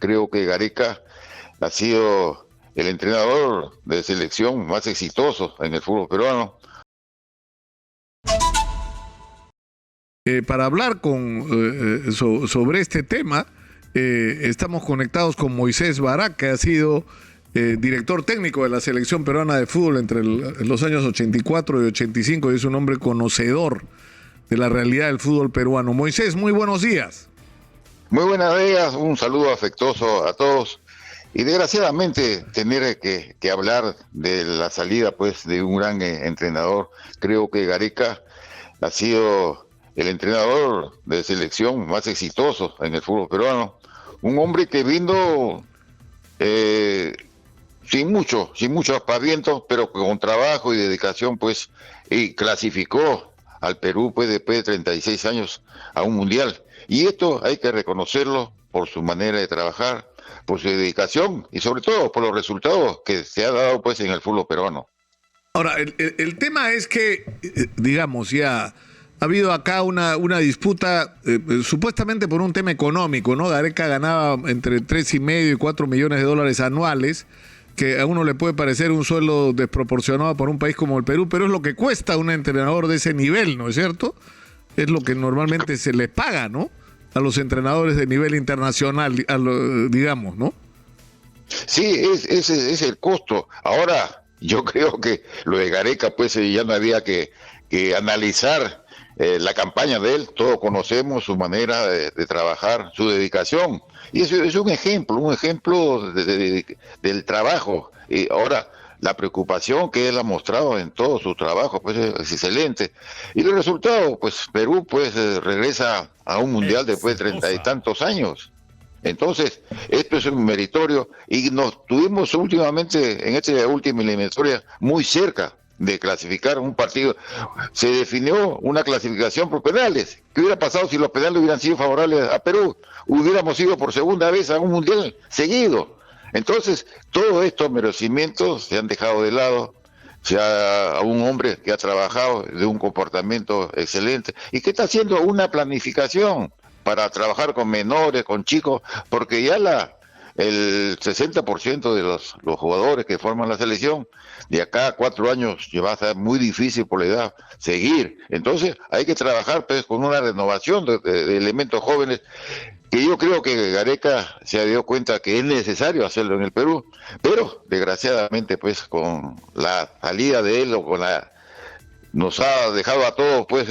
creo que Gareca ha sido el entrenador de selección más exitoso en el fútbol peruano. Para hablar sobre este tema, estamos conectados con Moisés Barak, que ha sido director técnico de la selección peruana de fútbol entre los años 84 y 85, y es un hombre conocedor de la realidad del fútbol peruano. Moisés, muy buenos días. Muy buenos días, un saludo afectuoso a todos. Y desgraciadamente tener que hablar de la salida pues de un gran entrenador. Creo que Gareca ha sido el entrenador de selección más exitoso en el fútbol peruano. Un hombre que vino sin mucho aspavientos, pero con trabajo y dedicación pues, y clasificó al Perú pues después de 36 años a un mundial. Y esto hay que reconocerlo por su manera de trabajar, por su dedicación y sobre todo por los resultados que se ha dado pues en el fútbol peruano. Ahora, el tema es que, digamos, ya ha habido acá una disputa supuestamente por un tema económico, ¿no? Gareca ganaba entre 3,5 y 4 millones de dólares anuales, que a uno le puede parecer un sueldo desproporcionado por un país como el Perú, pero es lo que cuesta un entrenador de ese nivel, ¿no es cierto? Es lo que normalmente se les paga, ¿no?, a los entrenadores de nivel internacional, digamos, ¿no? Sí, ese es el costo. Ahora, yo creo que lo de Gareca, pues ya no había que analizar la campaña de él. Todos conocemos su manera de trabajar, su dedicación. Y eso es un ejemplo del trabajo. Y ahora, la preocupación que él ha mostrado en todo su trabajo pues es excelente. Y el resultado, pues Perú pues regresa a un mundial después de 30 y tantos años. Entonces, esto es un meritorio y nos tuvimos últimamente en esta última eliminatoria muy cerca de clasificar un partido. Se definió una clasificación por penales. ¿Qué hubiera pasado si los penales hubieran sido favorables a Perú? Hubiéramos ido por segunda vez a un mundial seguido. Entonces, todos estos merecimientos se han dejado de lado, a un hombre que ha trabajado de un comportamiento excelente y que está haciendo una planificación para trabajar con menores, con chicos, porque ya el 60% de los jugadores que forman la selección, de acá a 4 años, ya va a ser muy difícil por la edad seguir. Entonces, hay que trabajar pues con una renovación de elementos jóvenes, que yo creo que Gareca se dio cuenta que es necesario hacerlo en el Perú, pero desgraciadamente pues con la salida de él nos ha dejado a todos pues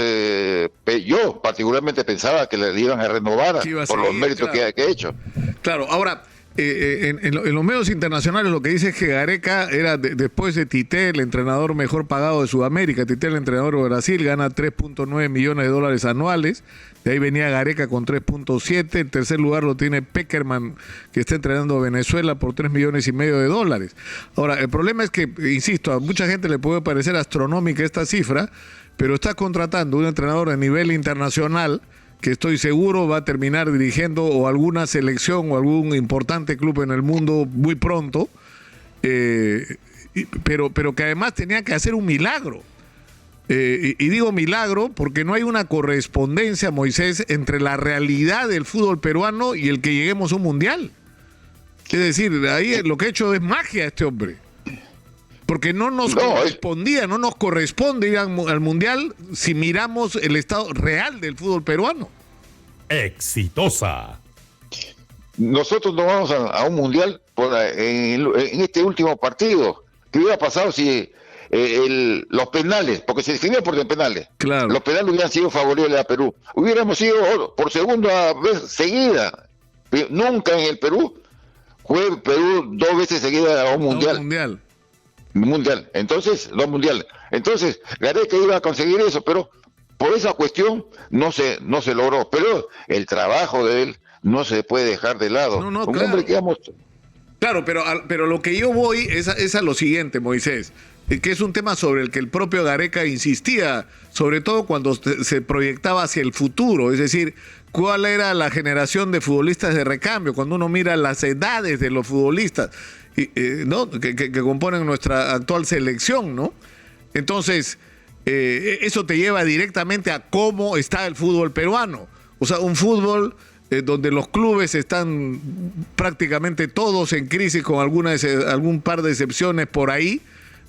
yo particularmente pensaba que le iban a renovar por los méritos que ha hecho. Claro, ahora en los medios internacionales lo que dice es que Gareca era después de Tite el entrenador mejor pagado de Sudamérica. Tite, el entrenador de Brasil, gana 3,9 millones de dólares anuales. De ahí venía Gareca con 3,7. En tercer lugar lo tiene Peckerman, que está entrenando a Venezuela por 3,5 millones de dólares. Ahora, el problema es que, insisto, a mucha gente le puede parecer astronómica esta cifra, pero está contratando un entrenador de nivel internacional que estoy seguro va a terminar dirigiendo o alguna selección o algún importante club en el mundo muy pronto, pero que además tenía que hacer un milagro. Y digo milagro porque no hay una correspondencia, Moisés, entre la realidad del fútbol peruano y el que lleguemos a un mundial. Es decir, ahí lo que ha hecho es magia este hombre. Porque no nos corresponde ir al mundial si miramos el estado real del fútbol peruano. Exitosa. Nosotros no vamos a un mundial en este último partido. ¿Qué hubiera pasado si los penales, porque se definió por los penales, claro, los penales hubieran sido favorables a Perú? Hubiéramos ido por segunda vez seguida. Nunca en el Perú fue Perú 2 veces seguidas a un mundial. Mundial, entonces, los mundiales. Entonces, Gareca iba a conseguir eso, pero por esa cuestión no se logró. Pero el trabajo de él no se puede dejar de lado. Un hombre que Claro, pero lo que yo voy es a lo siguiente, Moisés, que es un tema sobre el que el propio Gareca insistía, sobre todo cuando se proyectaba hacia el futuro, es decir, cuál era la generación de futbolistas de recambio, cuando uno mira las edades de los futbolistas, ¿no?, que componen nuestra actual selección, ¿no? Entonces, eso te lleva directamente a cómo está el fútbol peruano. O sea, un fútbol donde los clubes están prácticamente todos en crisis con algún par de excepciones por ahí,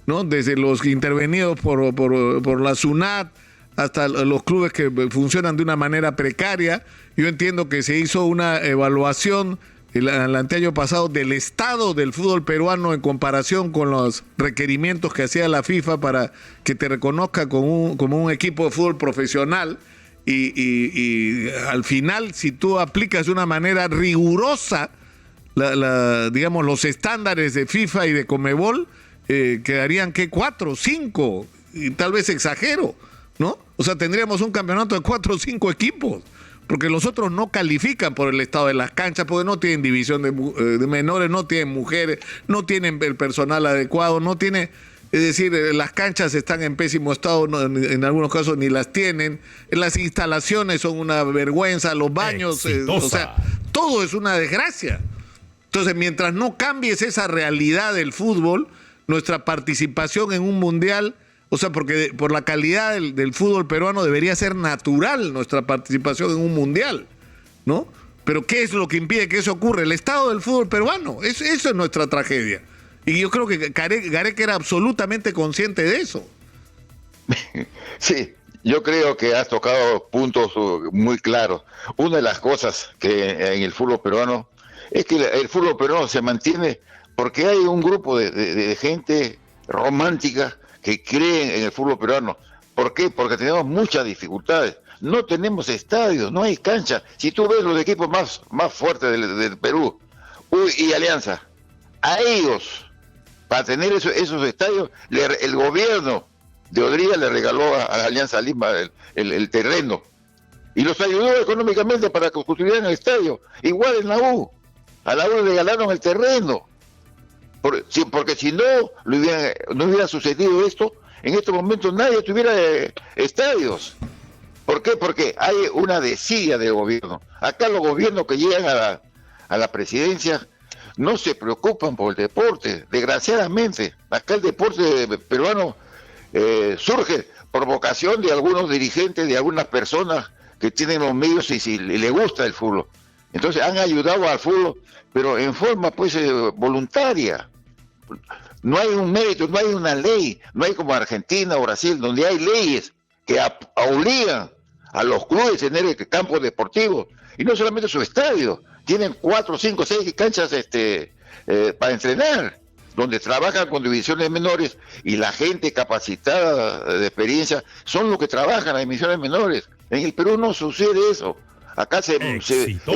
¿no? Desde los intervenidos por la SUNAT hasta los clubes que funcionan de una manera precaria. Yo entiendo que se hizo una evaluación el anteaño pasado del estado del fútbol peruano en comparación con los requerimientos que hacía la FIFA para que te reconozca como un equipo de fútbol profesional. Y al final, si tú aplicas de una manera rigurosa digamos, los estándares de FIFA y de Conmebol, quedarían que 4 o 5, y tal vez exagero, ¿no? O sea, tendríamos un campeonato de 4 o 5 equipos, porque los otros no califican por el estado de las canchas, porque no tienen división de menores, no tienen mujeres, no tienen el personal adecuado, no tiene... Es decir, las canchas están en pésimo estado, en algunos casos ni las tienen, las instalaciones son una vergüenza, los baños, o sea, todo es una desgracia. Entonces, mientras no cambies esa realidad del fútbol, nuestra participación en un mundial, o sea, porque por la calidad del fútbol peruano debería ser natural nuestra participación en un mundial, ¿no? Pero ¿qué es lo que impide que eso ocurra? El estado del fútbol peruano, eso es nuestra tragedia. Y yo creo que Gareca era absolutamente consciente de eso. Sí, yo creo que has tocado puntos muy claros. Una de las cosas que en el fútbol peruano es que el fútbol peruano se mantiene porque hay un grupo de gente romántica que cree en el fútbol peruano. ¿Por qué? Porque tenemos muchas dificultades. No tenemos estadios, no hay cancha. Si tú ves los equipos más fuertes del Perú, y Alianza, a ellos... Para tener esos estadios, el gobierno de Odría le regaló a la Alianza Lima el terreno y los ayudó económicamente para que construyeran el estadio. Igual en la U, a la U le regalaron el terreno. Porque si no hubiera sucedido esto, en estos momentos nadie tuviera estadios. ¿Por qué? Porque hay una desidia del gobierno. Acá los gobiernos que llegan a la presidencia no se preocupan por el deporte, desgraciadamente. Acá el deporte peruano surge por vocación de algunos dirigentes, de algunas personas que tienen los medios y si le gusta el fútbol. Entonces han ayudado al fútbol, pero en forma pues voluntaria. No hay un mérito, no hay una ley, no hay como Argentina o Brasil, donde hay leyes que obligan a los clubes a tener campos deportivos, y no solamente su estadio. Tienen 4, 5, 6 canchas para entrenar, donde trabajan con divisiones menores y la gente capacitada de experiencia son los que trabajan en divisiones menores. En el Perú no sucede eso. Acá el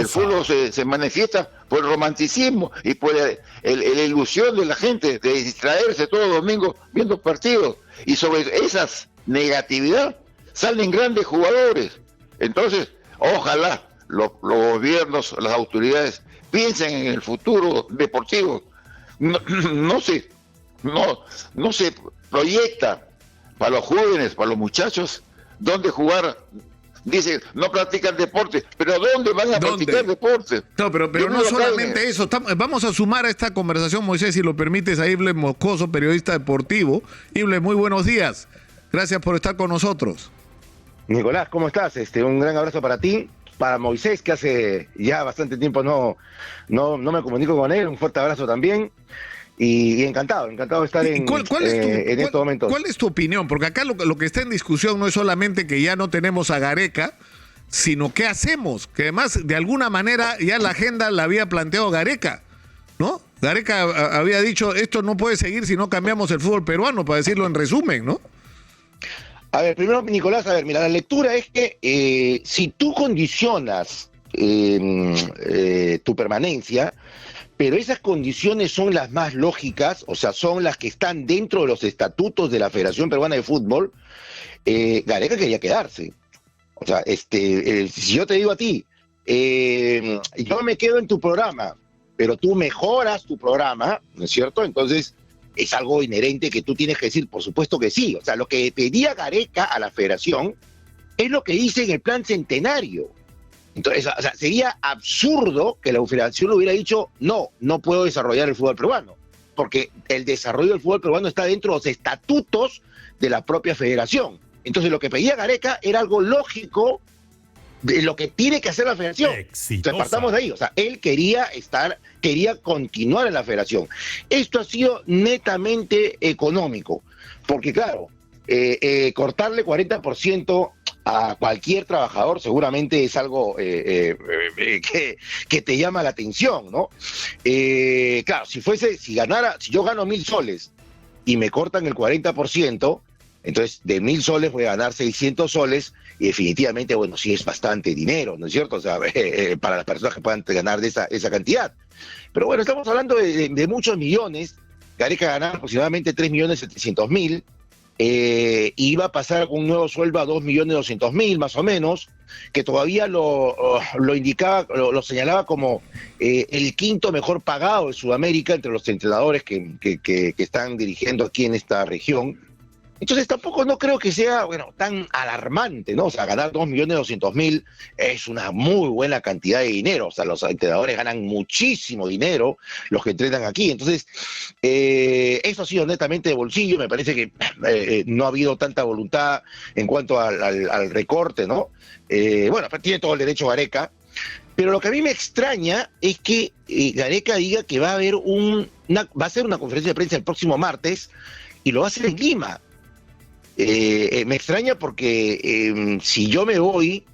fútbol se manifiesta por el romanticismo y por la ilusión de la gente de distraerse todo domingo viendo partidos. Y sobre esa negatividad salen grandes jugadores. Entonces, ojalá los gobiernos, las autoridades piensen en el futuro deportivo. No se proyecta para los jóvenes, para los muchachos, dónde jugar. Dice, no practican deporte, pero ¿dónde van a practicar deporte? No, pero no solamente eso. Vamos a sumar a esta conversación, Moisés, si lo permites, a Ible Moscoso, periodista deportivo. Ible, muy buenos días. Gracias por estar con nosotros. Nicolás, ¿cómo estás? Un gran abrazo para ti, para Moisés, que hace ya bastante tiempo no me comunico con él. Un fuerte abrazo también. Y encantado de estar en estos momentos. ¿Cuál es tu opinión? Porque acá lo que está en discusión no es solamente que ya no tenemos a Gareca, sino qué hacemos. Que además, de alguna manera, ya la agenda la había planteado Gareca, ¿no? Gareca había dicho, esto no puede seguir si no cambiamos el fútbol peruano, para decirlo en resumen, ¿no? A ver, primero, Nicolás, mira, la lectura es que si tú condicionas tu permanencia, pero esas condiciones son las más lógicas, o sea, son las que están dentro de los estatutos de la Federación Peruana de Fútbol, Gareca quería quedarse. O sea, si yo te digo a ti, yo me quedo en tu programa, pero tú mejoras tu programa, ¿no es cierto? Entonces, es algo inherente que tú tienes que decir, por supuesto que sí. O sea, lo que pedía Gareca a la Federación es lo que dice en el plan centenario. Entonces, o sea, sería absurdo que la Federación hubiera dicho, no puedo desarrollar el fútbol peruano, porque el desarrollo del fútbol peruano está dentro de los estatutos de la propia Federación. Entonces, lo que pedía Gareca era algo lógico de lo que tiene que hacer la federación. Exitosa. Entonces, partamos de ahí. O sea, él quería continuar en la federación. Esto ha sido netamente económico, porque claro, cortarle 40% a cualquier trabajador seguramente es algo que te llama la atención, ¿no? Claro, si yo gano 1.000 soles y me cortan el 40%, entonces de 1.000 soles voy a ganar 600 soles y definitivamente, bueno, sí es bastante dinero, ¿no es cierto? O sea, para las personas que puedan ganar de esa cantidad. Pero bueno, estamos hablando de muchos millones. Gareca ganaba aproximadamente 3.700.000. Iba a pasar con un nuevo sueldo a 2.200.000 más o menos, que todavía lo indicaba, lo señalaba como el quinto mejor pagado de Sudamérica entre los entrenadores que están dirigiendo aquí en esta región. Entonces tampoco no creo que sea, bueno, tan alarmante, ¿no? O sea, ganar 2.200.000 es una muy buena cantidad de dinero. O sea, los entrenadores ganan muchísimo dinero, los que entrenan aquí. Entonces, eso ha sido netamente de bolsillo. Me parece que no ha habido tanta voluntad en cuanto al recorte, ¿no? Bueno, tiene todo el derecho Gareca. Pero lo que a mí me extraña es que Gareca diga que va a hacer una conferencia de prensa el próximo martes y lo va a hacer en Lima. Me extraña porque si yo me voy,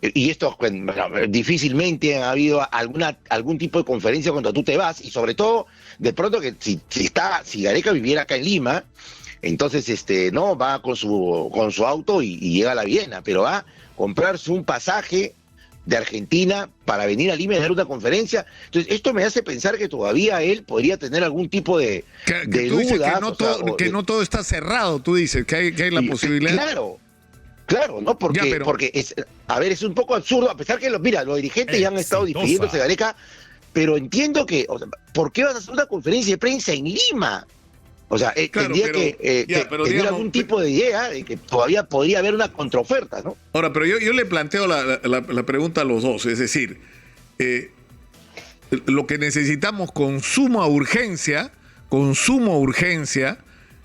y esto bueno, difícilmente ha habido algún tipo de conferencia cuando tú te vas, y sobre todo, de pronto que si Gareca viviera acá en Lima, entonces no va con su auto y llega a la Viena, pero va a comprarse un pasaje de Argentina para venir a Lima y dar una conferencia. Entonces, esto me hace pensar que todavía él podría tener algún tipo de dudas. Que no todo está cerrado, tú dices, que hay la posibilidad. Claro, ¿no? Porque es un poco absurdo, a pesar que los dirigentes ya han estado despidiéndose de Gareca, pero entiendo que, ¿por qué vas a hacer una conferencia de prensa en Lima? O sea, tendría que tener algún tipo de idea de que todavía podría haber una contraoferta, ¿no? Ahora, pero yo le planteo la pregunta a los dos, es decir, lo que necesitamos con suma urgencia,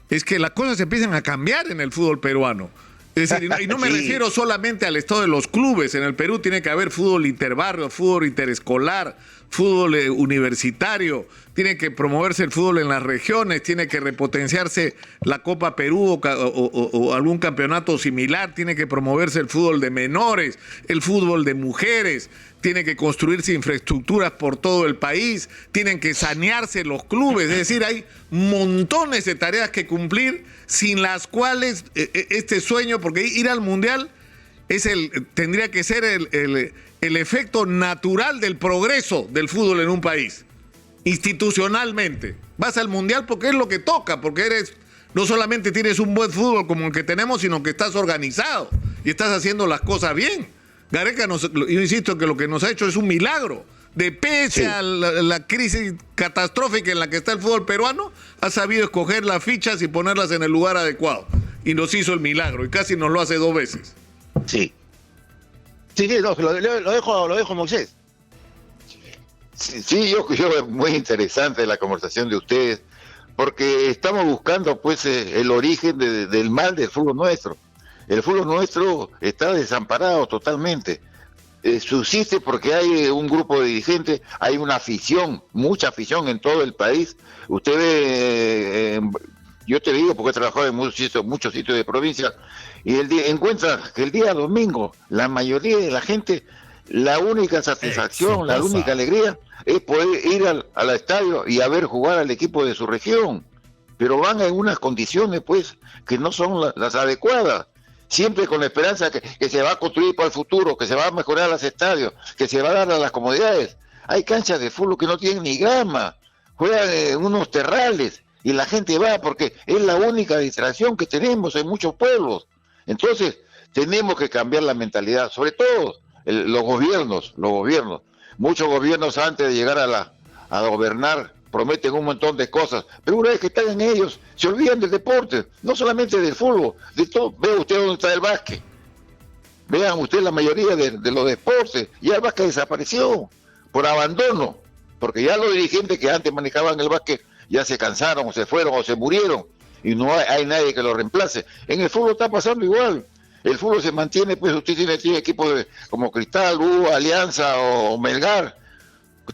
es que las cosas empiecen a cambiar en el fútbol peruano. Es decir, y no me refiero solamente al estado de los clubes. En el Perú tiene que haber fútbol interbarrio, fútbol interescolar, fútbol universitario, tiene que promoverse el fútbol en las regiones, tiene que repotenciarse la Copa Perú o algún campeonato similar, tiene que promoverse el fútbol de menores, el fútbol de mujeres, tiene que construirse infraestructuras por todo el país, tienen que sanearse los clubes, es decir, hay montones de tareas que cumplir sin las cuales este sueño, porque ir al Mundial tendría que ser el efecto natural del progreso del fútbol en un país, institucionalmente. Vas al Mundial porque es lo que toca, porque no solamente tienes un buen fútbol como el que tenemos, sino que estás organizado y estás haciendo las cosas bien. Gareca, yo insisto que lo que nos ha hecho es un milagro. Pese a la crisis catastrófica en la que está el fútbol peruano, ha sabido escoger las fichas y ponerlas en el lugar adecuado. Y nos hizo el milagro, y casi nos lo hace 2 veces. Sí, lo dejo Moisés. Sí, yo muy interesante la conversación de ustedes, porque estamos buscando pues el origen del mal del fútbol nuestro. El fútbol nuestro está desamparado totalmente. Subsiste porque hay un grupo de dirigentes, hay una afición, mucha afición en todo el país. Usted ve, yo te digo porque he trabajado en muchos sitios de provincia, y encuentra que el día domingo la mayoría de la gente, la única satisfacción, la única alegría es poder ir al estadio y a ver jugar al equipo de su región, pero van en unas condiciones pues que no son las adecuadas, siempre con la esperanza que se va a construir para el futuro, que se va a mejorar los estadios, que se va a dar a las comodidades. Hay canchas de fútbol que no tienen ni grama, juegan en unos terrales y la gente va porque es la única distracción que tenemos en muchos pueblos. Entonces tenemos que cambiar la mentalidad, sobre todo los gobiernos. Muchos gobiernos antes de llegar a gobernar prometen un montón de cosas, pero una vez que están en ellos se olvidan del deporte, no solamente del fútbol, de todo. Vea usted dónde está el básquet, vean usted la mayoría de los deportes, ya el básquet desapareció por abandono, porque ya los dirigentes que antes manejaban el básquet ya se cansaron o se fueron o se murieron y no hay nadie que lo reemplace. En el fútbol está pasando igual. El fútbol se mantiene, pues usted tiene equipos como Cristal, Alianza o Melgar,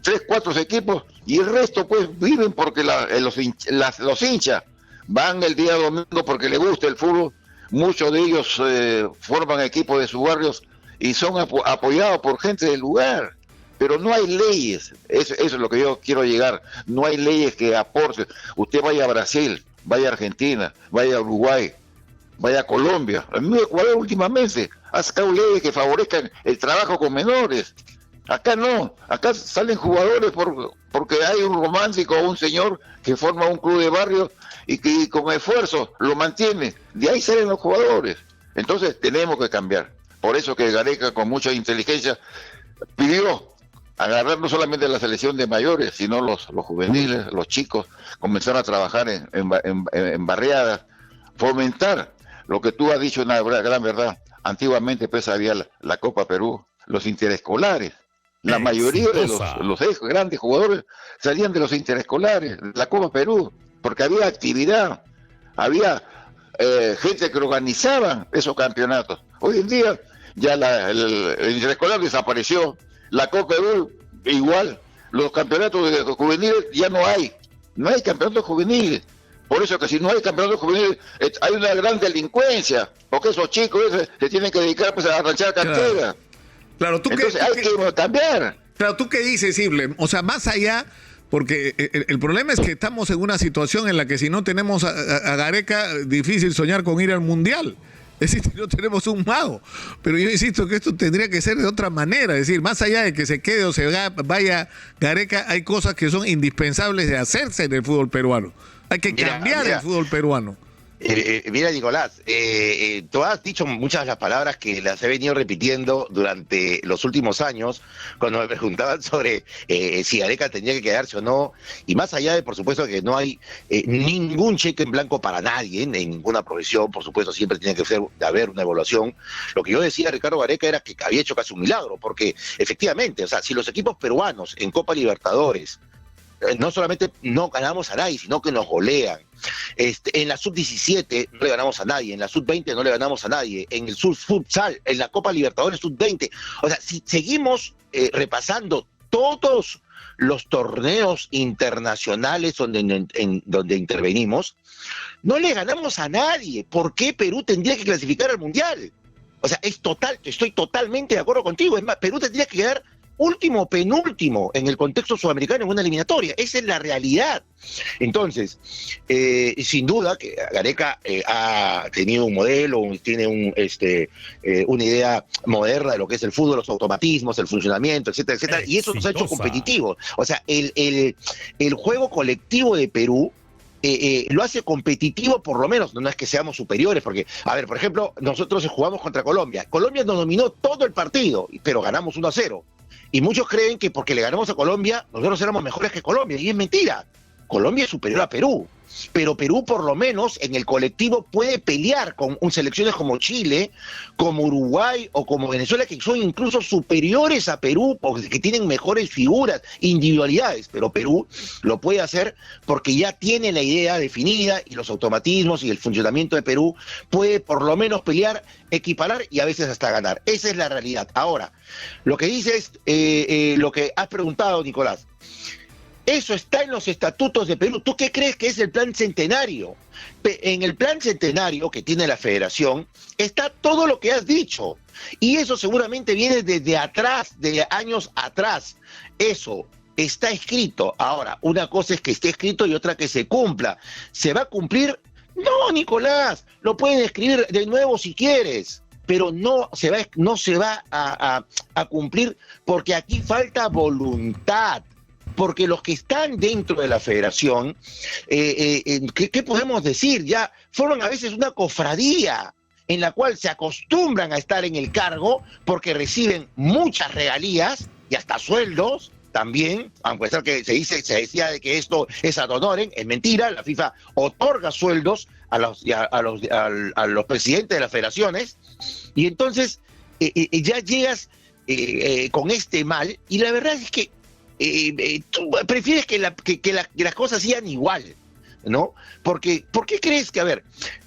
3, 4 equipos, y el resto pues viven porque los hinchas van el día domingo porque les gusta el fútbol. Muchos de ellos forman equipos de sus barrios y son apoyados por gente del lugar. Pero no hay leyes, eso es lo que yo quiero llegar, no hay leyes que aporten. Usted vaya a Brasil, vaya a Argentina, vaya a Uruguay, vaya a Colombia. A mí Ecuador últimamente ha sacado leyes que favorezcan el trabajo con menores. Acá no, acá salen jugadores porque hay un romántico o un señor que forma un club de barrio y que con esfuerzo lo mantiene. De ahí salen los jugadores. Entonces tenemos que cambiar. Por eso que Gareca con mucha inteligencia pidió agarrar no solamente la selección de mayores, sino los juveniles, los chicos, comenzar a trabajar en barriadas, fomentar lo que tú has dicho, una gran verdad. Antiguamente pues había la Copa Perú, los interescolares. La mayoría de los grandes jugadores salían de los interescolares, de la Copa Perú, porque había actividad, había gente que organizaba esos campeonatos. Hoy en día ya el interescolar desapareció. La Copa Perú igual, los campeonatos de juveniles ya no hay campeonatos juveniles. Por eso que si no hay campeonatos juveniles hay una gran delincuencia, porque esos chicos se tienen que dedicar pues, a arranchar cartera. Claro, entonces hay que cambiar. Claro, ¿tú qué dices, Sible? O sea, más allá, porque el problema es que estamos en una situación en la que si no tenemos a Gareca, difícil soñar con ir al Mundial. Es decir, no tenemos un mago. Pero yo insisto que esto tendría que ser de otra manera. Es decir, más allá de que se quede o se vaya Gareca, hay cosas que son indispensables de hacerse en el fútbol peruano. Hay que cambiar el fútbol peruano. Mira, Nicolás, tú has dicho muchas de las palabras que las he venido repitiendo durante los últimos años, cuando me preguntaban sobre si Gareca tenía que quedarse o no, y más allá de, por supuesto, que no hay ningún cheque en blanco para nadie, en ninguna profesión, por supuesto, siempre tiene que haber una evaluación. Lo que yo decía, Ricardo Gareca, era que había hecho casi un milagro, porque efectivamente, o sea, si los equipos peruanos en Copa Libertadores no solamente no ganamos a nadie, sino que nos golean. En la sub-17 no le ganamos a nadie, en la sub-20 no le ganamos a nadie, en el futsal, en la Copa Libertadores sub-20. O sea, si seguimos repasando todos los torneos internacionales donde intervenimos, no le ganamos a nadie. ¿Por qué Perú tendría que clasificar al Mundial? O sea, estoy totalmente de acuerdo contigo. Es más, Perú tendría que quedar último, penúltimo en el contexto sudamericano en una eliminatoria. Esa es la realidad. Entonces, sin duda que Gareca ha tenido un modelo, tiene una idea moderna de lo que es el fútbol, los automatismos, el funcionamiento, etcétera, etcétera, y eso nos ha hecho competitivos. O sea, el juego colectivo de Perú lo hace competitivo, por lo menos, no es que seamos superiores, porque, a ver, por ejemplo, nosotros jugamos contra Colombia. Colombia nos dominó todo el partido, pero ganamos 1-0. Y muchos creen que porque le ganamos a Colombia, nosotros éramos mejores que Colombia, y es mentira. Colombia es superior a Perú, pero Perú por lo menos en el colectivo puede pelear con selecciones como Chile, como Uruguay o como Venezuela, que son incluso superiores a Perú, porque que tienen mejores figuras, individualidades, pero Perú lo puede hacer porque ya tiene la idea definida y los automatismos y el funcionamiento de Perú puede por lo menos pelear, equiparar y a veces hasta ganar. Esa es la realidad. Ahora, lo que dices, lo que has preguntado, Nicolás, eso está en los estatutos de Perú. ¿Tú qué crees que es el plan centenario? En el plan centenario que tiene la federación está todo lo que has dicho. Y eso seguramente viene desde atrás, de años atrás. Eso está escrito. Ahora, una cosa es que esté escrito y otra que se cumpla. ¿Se va a cumplir? No, Nicolás. Lo pueden escribir de nuevo si quieres. Pero no se va a cumplir porque aquí falta voluntad. Porque los que están dentro de la federación, ¿qué podemos decir? Ya fueron a veces una cofradía en la cual se acostumbran a estar en el cargo porque reciben muchas regalías y hasta sueldos también, aunque sea que se decía de que esto es ad honorem, es mentira. La FIFA otorga sueldos a los presidentes de las federaciones y entonces ya llegas con este mal y la verdad es que tú prefieres que las cosas sigan igual, ¿no? Porque, ¿por qué crees que, a ver,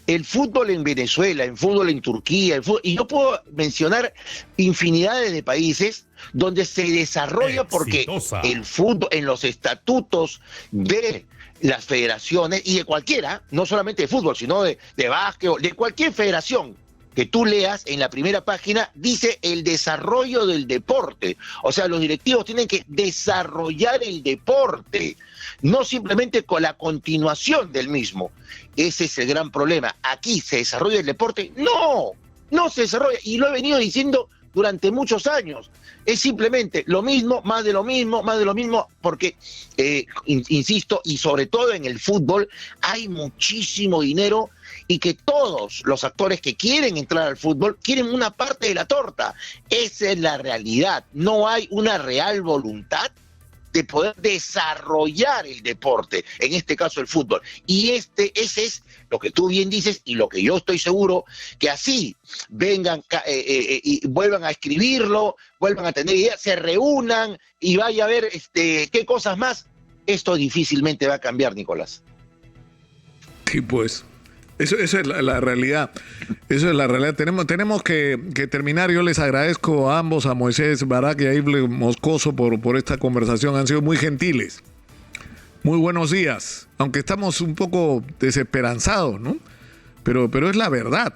el fútbol en Venezuela, el fútbol en Turquía, y yo puedo mencionar infinidades de países donde se desarrolla porque el fútbol, en los estatutos de las federaciones, y de cualquiera, no solamente de fútbol, sino de básquet, de cualquier federación que tú leas en la primera página, dice el desarrollo del deporte. O sea, los directivos tienen que desarrollar el deporte, no simplemente con la continuación del mismo. Ese es el gran problema. ¿Aquí se desarrolla el deporte? No, no se desarrolla. Y lo he venido diciendo durante muchos años. Es simplemente lo mismo, más de lo mismo, más de lo mismo, porque, insisto, y sobre todo en el fútbol, hay muchísimo dinero y que todos los actores que quieren entrar al fútbol quieren una parte de la torta. Esa es la realidad. No hay una real voluntad de poder desarrollar el deporte, en este caso el fútbol. Y ese es lo que tú bien dices y lo que yo estoy seguro, que así vengan y vuelvan a escribirlo, vuelvan a tener ideas, se reúnan y vaya a ver qué cosas más. Esto difícilmente va a cambiar, Nicolás. Sí, pues. Eso es la realidad. Eso es la realidad. Tenemos que terminar. Yo les agradezco a ambos, a Moisés Barak y a Ible Moscoso por esta conversación. Han sido muy gentiles. Muy buenos días. Aunque estamos un poco desesperanzados, ¿no? Pero es la verdad.